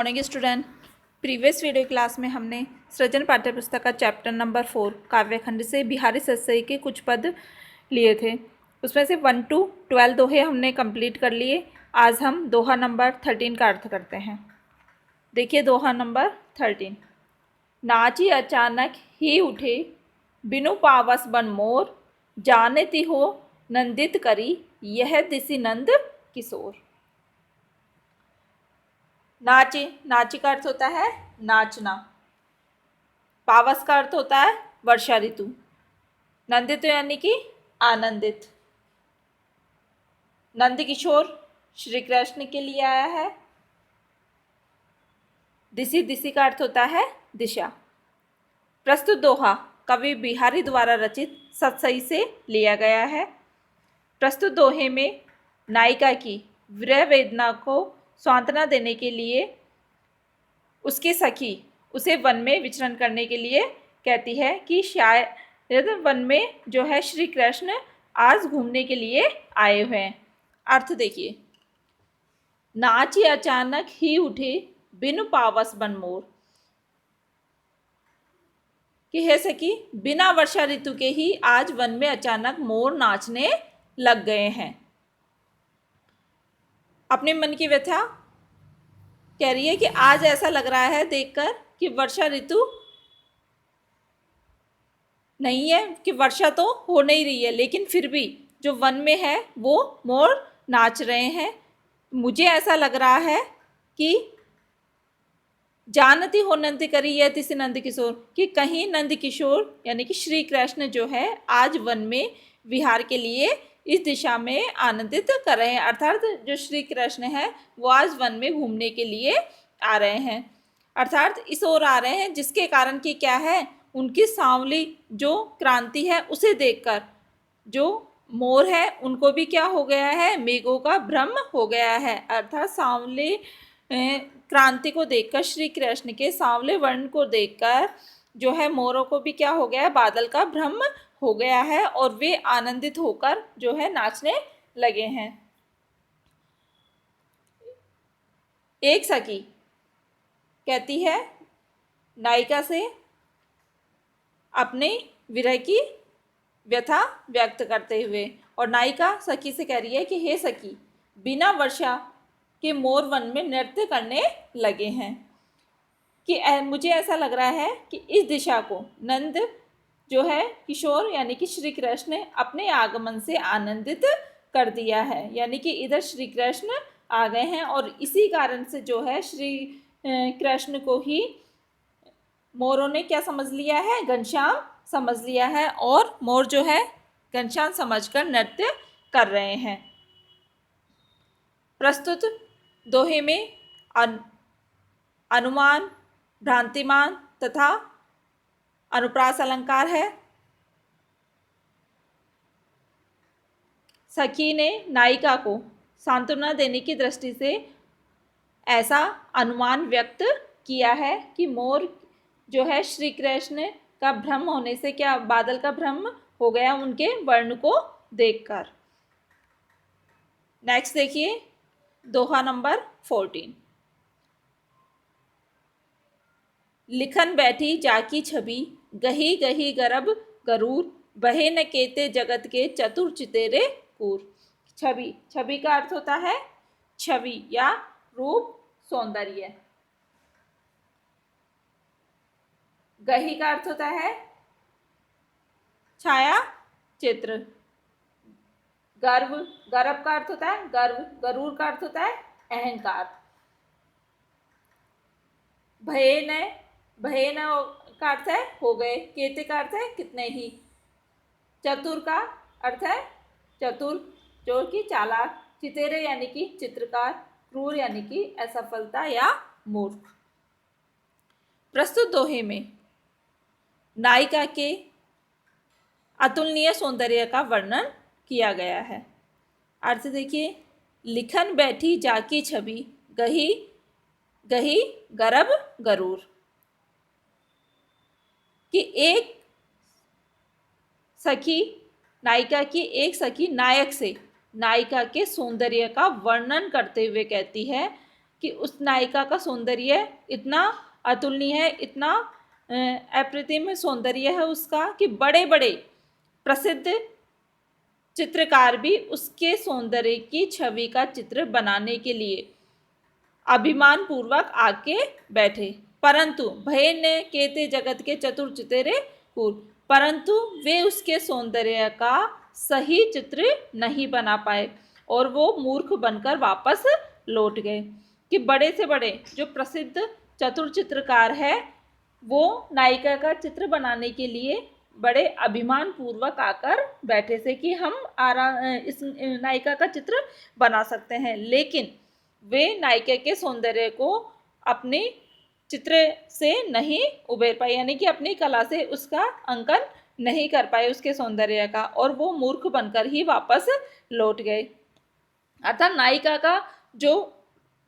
Morning student. Previous video class में हमने सृजन पाठ्यपुस्तक का चैप्टर नंबर 4 काव्यखंड से बिहारी सत्सई के कुछ पद लिए थे। उसमें से 1 to 12 दोहे हमने कंप्लीट कर लिए। आज हम दोहा नंबर 13 का अर्थ करते हैं। देखिए दोहा नंबर 13। नाची अचानक ही उठे बिनु पावस बन मोर, जानती हो नंदित करी यह दिसी नंद किशोर। नाचे, नाची का अर्थ होता है नाचना। पावस का अर्थ होता है वर्षा ऋतु। नंदित यानी कि आनंदित। नंद किशोर श्री कृष्ण के लिए आया है। दिसी, दिसी का अर्थ होता है दिशा। प्रस्तुत दोहा कवि बिहारी द्वारा रचित सत्सई से लिया गया है। प्रस्तुत दोहे में नायिका की विरह वेदना को सांत्वना देने के लिए उसकी सखी उसे वन में विचरण करने के लिए कहती है कि शायद वन में जो है श्री कृष्ण आज घूमने के लिए आए हुए हैं। अर्थ देखिए। नाची अचानक ही उठे बिनु पावस बन मोर, कि है सखी बिना वर्षा ऋतु के ही आज वन में अचानक मोर नाचने लग गए हैं। अपने मन की व्यथा कह रही है कि आज ऐसा लग रहा है देखकर कि वर्षा ऋतु नहीं है, कि वर्षा तो हो नहीं रही है, लेकिन फिर भी जो वन में है वो मोर नाच रहे हैं। मुझे ऐसा लग रहा है कि जानती हो नंद करी यह तिसी नंद किशोर, कि कहीं नंद किशोर यानी कि श्री कृष्ण जो है आज वन में विहार के लिए इस दिशा में आनंदित कर रहे हैं। अर्थात जो श्री कृष्ण है वो आज वन में घूमने के लिए आ रहे हैं, अर्थात इस ओर आ रहे हैं, जिसके कारण कि क्या है उनकी सांवली जो क्रांति है उसे देखकर जो मोर है उनको भी क्या हो गया है, मेघों का भ्रम हो गया है। अर्थात सांवले क्रांति को देखकर, श्री कृष्ण के सांवले वर्ण को देखकर जो है मोरों को भी क्या हो गया है, बादल का भ्रम हो गया है और वे आनंदित होकर जो है नाचने लगे हैं। एक सखी कहती है नायिका से अपने विरह की व्यथा व्यक्त करते हुए, और नायिका सखी से कह रही है कि हे सखी बिना वर्षा के मोर वन में नृत्य करने लगे हैं, कि मुझे ऐसा लग रहा है कि इस दिशा को नंद जो है किशोर यानी कि श्री कृष्ण अपने आगमन से आनंदित कर दिया है, यानी कि इधर श्री कृष्ण आ गए हैं और इसी कारण से जो है श्री कृष्ण को ही मोरों ने क्या समझ लिया है, घनश्याम समझ लिया है, और मोर जो है घनश्याम समझकर नृत्य कर रहे हैं। प्रस्तुत दोहे में अनुमान, भ्रांतिमान तथा अनुप्रास अलंकार है। सखी ने नायिका को सांत्वना देने की दृष्टि से ऐसा अनुमान व्यक्त किया है कि मोर जो है श्री कृष्ण का भ्रम होने से, क्या बादल का भ्रम हो गया उनके वर्ण को देखकर। नेक्स्ट देखिए दोहा नंबर 14। लिखन बैठी जाकी छवि, गही गही गरब गरूर, बहे न केते जगत के चतुर चितेरे कूर। छवि, छवि का अर्थ होता है छवि या रूप, सौंदर्य। गही का अर्थ होता है छाया चित्र। गर्व, गर्व का अर्थ होता है गर्व। गरूर का अर्थ होता है अहंकार। भय न, भय न का अर्थ है हो गए। केते का अर्थ है कितने ही। चतुर का अर्थ है चतुर जो कि चालाक। चितेरे यानी कि चित्रकार। क्रूर यानी कि असफलता या मूर्ख। प्रस्तुत दोहे में नायिका के अतुलनीय सौंदर्य का वर्णन किया गया है। अर्थ देखिए। लिखन बैठी जाकी छवि, गही गही गरब गरूर, कि एक सखी नायिका की एक सखी नायक से नायिका के सौंदर्य का वर्णन करते हुए कहती है कि उस नायिका का सौंदर्य इतना अतुलनीय है, इतना अप्रतिम सौंदर्य है उसका कि बड़े बड़े प्रसिद्ध चित्रकार भी उसके सौंदर्य की छवि का चित्र बनाने के लिए अभिमान पूर्वक आके बैठे। परंतु भय ने केते जगत के चतुर चितेरे कूर, परंतु वे उसके सौंदर्य का सही चित्र नहीं बना पाए और वो मूर्ख बनकर वापस लौट गए। कि बड़े से बड़े जो प्रसिद्ध चतुर चित्रकार है वो नायिका का चित्र बनाने के लिए बड़े अभिमान पूर्वक आकर बैठे थे कि हम इस नायिका का चित्र बना सकते हैं, लेकिन वे नायिका के सौंदर्य को अपने चित्र से नहीं उबेर पाए, यानी कि अपनी कला से उसका अंकन नहीं कर पाए उसके सौंदर्य का, और वो मूर्ख बनकर ही वापस लौट गए। अर्थात नायिका का जो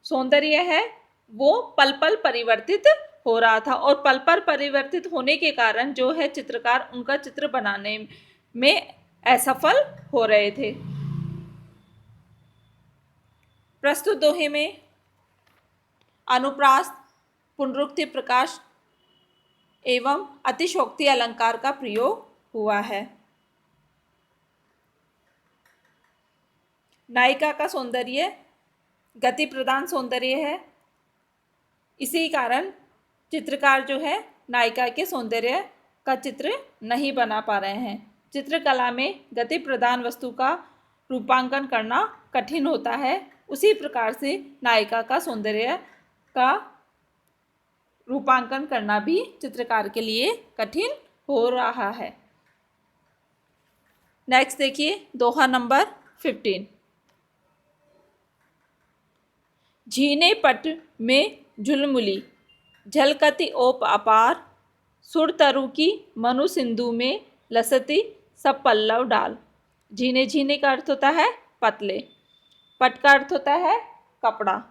सौंदर्य है वो पल पल परिवर्तित हो रहा था और पल पल परिवर्तित होने के कारण जो है चित्रकार उनका चित्र बनाने में असफल हो रहे थे। प्रस्तुत दोहे में अनुप्रास, पुनरुक्ति, प्रकाश एवं अतिशोक्ति अलंकार का प्रयोग हुआ है। नायिका का सौंदर्य गति प्रदान सौंदर्य है, इसी कारण चित्रकार जो है नायिका के सौंदर्य का चित्र नहीं बना पा रहे हैं। चित्रकला में गति प्रदान वस्तु का रूपांकन करना कठिन होता है, उसी प्रकार से नायिका का सौंदर्य का रूपांकन करना भी चित्रकार के लिए कठिन हो रहा है। नेक्स्ट देखिए दोहा नंबर 15। झीने पट में झुलमुली, झलकती ओप अपार, सुरतरु की मनु सिंधु में लसती सब पल्लव डाल। झीने झीने का अर्थ होता है पतले, पट का अर्थ होता है कपड़ा,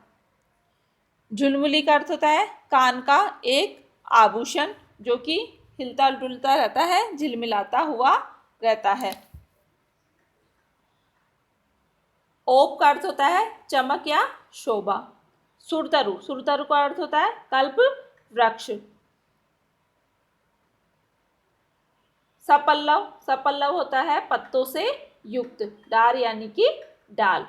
झुलमुली का अर्थ होता है कान का एक आभूषण जो कि हिलता डुलता रहता है, झिलमिलाता हुआ रहता है। ओप का अर्थ होता है चमक या शोभा। सुरतरु, सुरतरु का अर्थ होता है कल्प वृक्ष। सपल्लव, सपल्लव होता है पत्तों से युक्त, डार यानी कि डाल।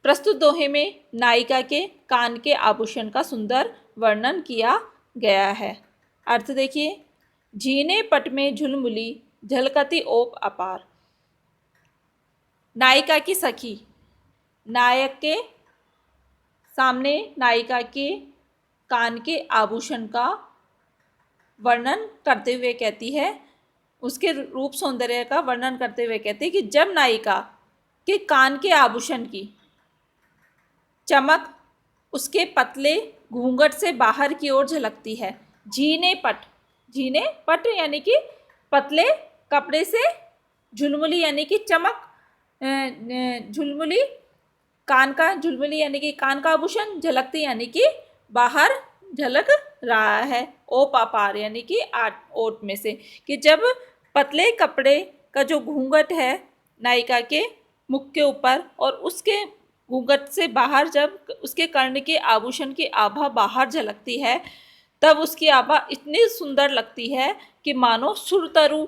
प्रस्तुत दोहे में नायिका के कान के आभूषण का सुंदर वर्णन किया गया है। अर्थ देखिए, झीने पट में झुलमुली, झलकती ओप अपार। नायिका की सखी नायक के सामने नायिका के कान के आभूषण का वर्णन करते हुए कहती है, उसके रूप सौंदर्य का वर्णन करते हुए कहती है कि जब नायिका के कान के आभूषण की चमक उसके पतले घूंघट से बाहर की ओर झलकती है। झीने पट, झीने पट यानी कि पतले कपड़े से झुलमुली यानी कि चमक, झुलमुली कान का, झुलमुली यानी कि कान का आभूषण, झलकती यानी कि बाहर झलक रहा है। ओप अपार यानी कि ओट में से, कि जब पतले कपड़े का जो घूंघट है नायिका के मुख के ऊपर और उसके घूंघट से बाहर जब उसके कर्ण के आभूषण की आभा बाहर झलकती है, तब उसकी आभा इतनी सुंदर लगती है कि मानो सुरतरु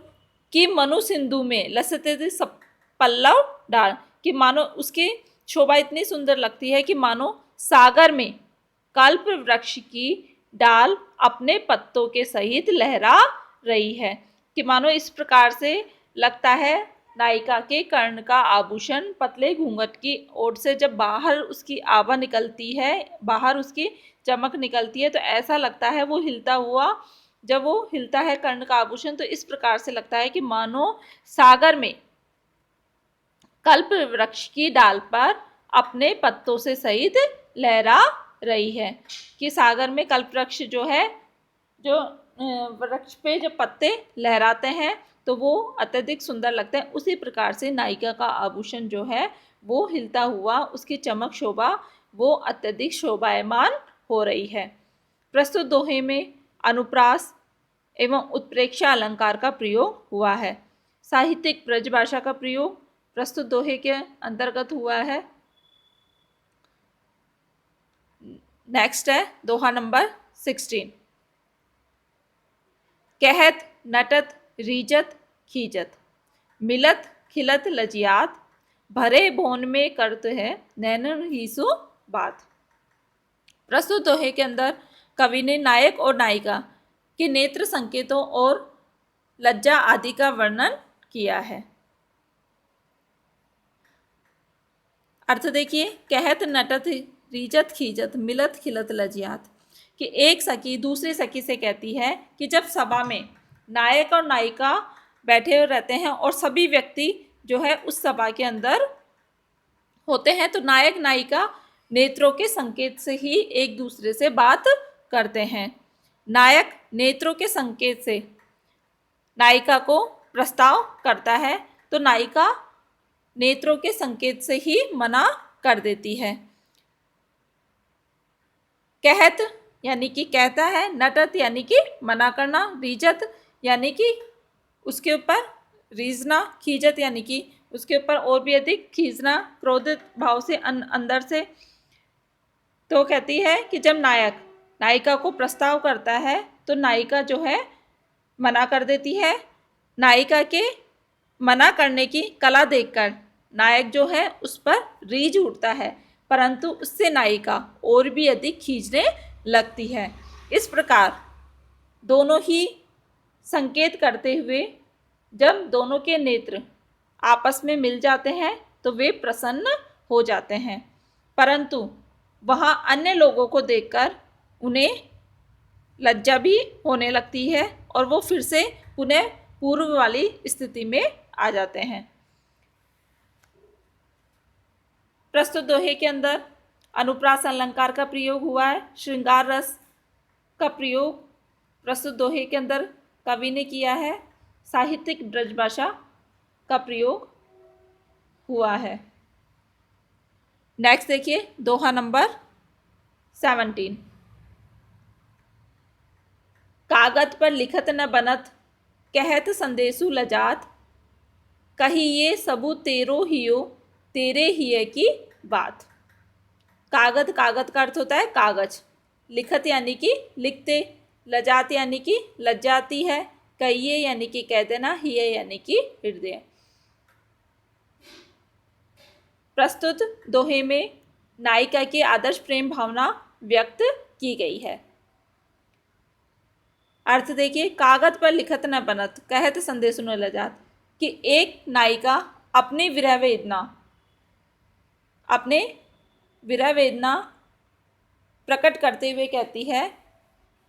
की मनु सिंधु में लसते सब पल्लव डाल, कि मानो उसकी शोभा इतनी सुंदर लगती है कि मानो सागर में कल्प वृक्ष की डाल अपने पत्तों के सहित लहरा रही है। कि मानो इस प्रकार से लगता है नायिका के कर्ण का आभूषण पतले घूंघट की ओर से जब बाहर उसकी आभा निकलती है, बाहर उसकी चमक निकलती है, तो ऐसा लगता है वो हिलता हुआ, जब वो हिलता है कर्ण का आभूषण तो इस प्रकार से लगता है कि मानो सागर में कल्प वृक्ष की डाल पर अपने पत्तों से सहित लहरा रही है। कि सागर में कल्प वृक्ष जो है, जो वृक्ष पे जब पत्ते लहराते हैं तो वो अत्यधिक सुंदर लगते हैं, उसी प्रकार से नायिका का आभूषण जो है वो हिलता हुआ, उसकी चमक शोभा वो अत्यधिक शोभायमान हो रही है। प्रस्तुत दोहे में अनुप्रास एवं उत्प्रेक्षा अलंकार का प्रयोग हुआ है। साहित्यिक ब्रजभाषा का प्रयोग प्रस्तुत दोहे के अंतर्गत हुआ है। नेक्स्ट है दोहा नंबर 16। कहत नटत रीजत खीजत, मिलत खिलत लजियात, भरे भोन में करत है नैनन हीसु बात। प्रस्तुत दोहे के अंदर कवि ने नायक और नायिका के नेत्र संकेतों और लज्जा आदि का वर्णन किया है। अर्थ देखिए, कहत नटत रीजत खीजत, मिलत खिलत लजियात, कि एक सखी दूसरी सखी से कहती है कि जब सभा में नायक और नायिका बैठे हुए रहते हैं और सभी व्यक्ति जो है उस सभा के अंदर होते हैं, तो नायक नायिका नेत्रों के संकेत से ही एक दूसरे से बात करते हैं। नायक नेत्रों के संकेत से नायिका को प्रस्ताव करता है, तो नायिका नेत्रों के संकेत से ही मना कर देती है। कहत यानी कि कहता है, नटत यानी कि मना करना, रीजत यानी कि उसके ऊपर रीझना, खीजत यानी कि उसके ऊपर और भी अधिक खींचना, क्रोधित भाव से अंदर से। तो कहती है कि जब नायक नायिका को प्रस्ताव करता है तो नायिका जो है मना कर देती है। नायिका के मना करने की कला देखकर नायक जो है उस पर रीझ उठता है, परंतु उससे नायिका और भी अधिक खींचने लगती है। इस प्रकार दोनों ही संकेत करते हुए जब दोनों के नेत्र आपस में मिल जाते हैं तो वे प्रसन्न हो जाते हैं, परंतु वहाँ अन्य लोगों को देखकर उन्हें लज्जा भी होने लगती है और वो फिर से पुनः पूर्व वाली स्थिति में आ जाते हैं। प्रस्तुत दोहे के अंदर अनुप्रास अलंकार का प्रयोग हुआ है, श्रृंगार रस का प्रयोग प्रस्तुत दोहे के अंदर कवि ने किया है, साहित्यिक ब्रजभाषा का प्रयोग हुआ है। नेक्स्ट देखिए दोहा नंबर 17। कागज पर लिखत न बनत, कहत संदेशु लजात, कही ये सबू तेरो हियो, तेरे हिये की बात। कागज, कागज का अर्थ होता है कागज, लिखत यानी कि लिखते, लजात यानी कि लज्जाती है, कहिए यानी कि कह देना, हिये यानी कि हृदय। प्रस्तुत दोहे में नायिका की आदर्श प्रेम भावना व्यक्त की गई है। अर्थ देखिए, कागज पर लिखत न बनत, कहत संदेशु न लजात, कि एक नायिका अपनी विरह वेदना प्रकट करते हुए कहती है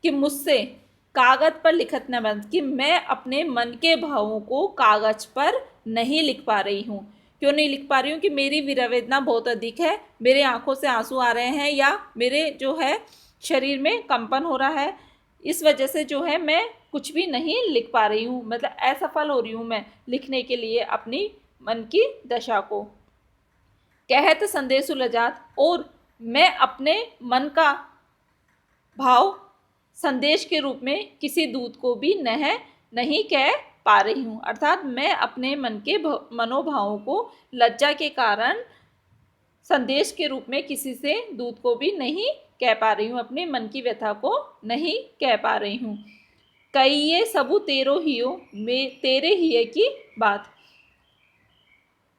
कि मुझसे कागज पर लिखत न बन, कि मैं अपने मन के भावों को कागज पर नहीं लिख पा रही हूँ। क्यों नहीं लिख पा रही हूँ? कि मेरी विरह वेदना बहुत अधिक है, मेरे आंखों से आंसू आ रहे हैं या मेरे जो है शरीर में कंपन हो रहा है, इस वजह से जो है मैं कुछ भी नहीं लिख पा रही हूँ, मतलब असफल हो रही हूँ मैं लिखने के लिए अपनी मन की दशा को। कहत संदेशु लजात, और मैं अपने मन का भाव संदेश के रूप में किसी दूत को भी नहीं कह पा रही हूँ, अर्थात मैं अपने मन के मनोभावों को लज्जा के कारण संदेश के रूप में किसी से दूत को भी नहीं कह पा रही हूँ, अपने मन की व्यथा को नहीं कह पा रही हूँ। कई ये सबू तेरो हियो, में तेरे हिये की बात,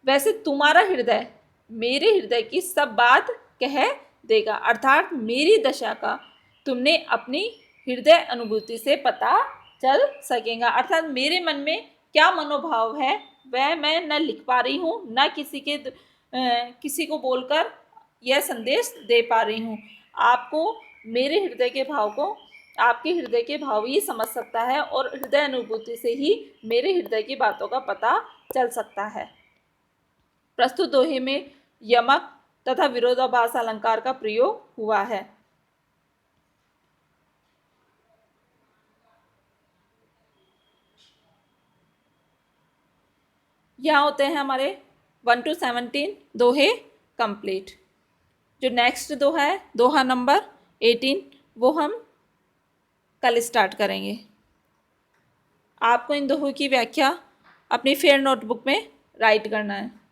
वैसे तुम्हारा हृदय मेरे हृदय की सब बात कह देगा, अर्थात मेरी दशा का तुमने अपनी हृदय अनुभूति से पता चल सकेगा, अर्थात मेरे मन में क्या मनोभाव है वह मैं न लिख पा रही हूँ, न किसी को बोलकर यह संदेश दे पा रही हूँ। आपको मेरे हृदय के भाव को आपके हृदय के भाव ही समझ सकता है और हृदय अनुभूति से ही मेरे हृदय की बातों का पता चल सकता है। प्रस्तुत दोहे में यमक तथा विरोधाभास अलंकार का प्रयोग हुआ है। यहाँ होते हैं हमारे 1 to 17 दोहे कंप्लीट। जो नेक्स्ट दोहा है, दोहा नंबर 18, वो हम कल स्टार्ट करेंगे। आपको इन दोहों की व्याख्या अपनी फेयर नोटबुक में राइट करना है।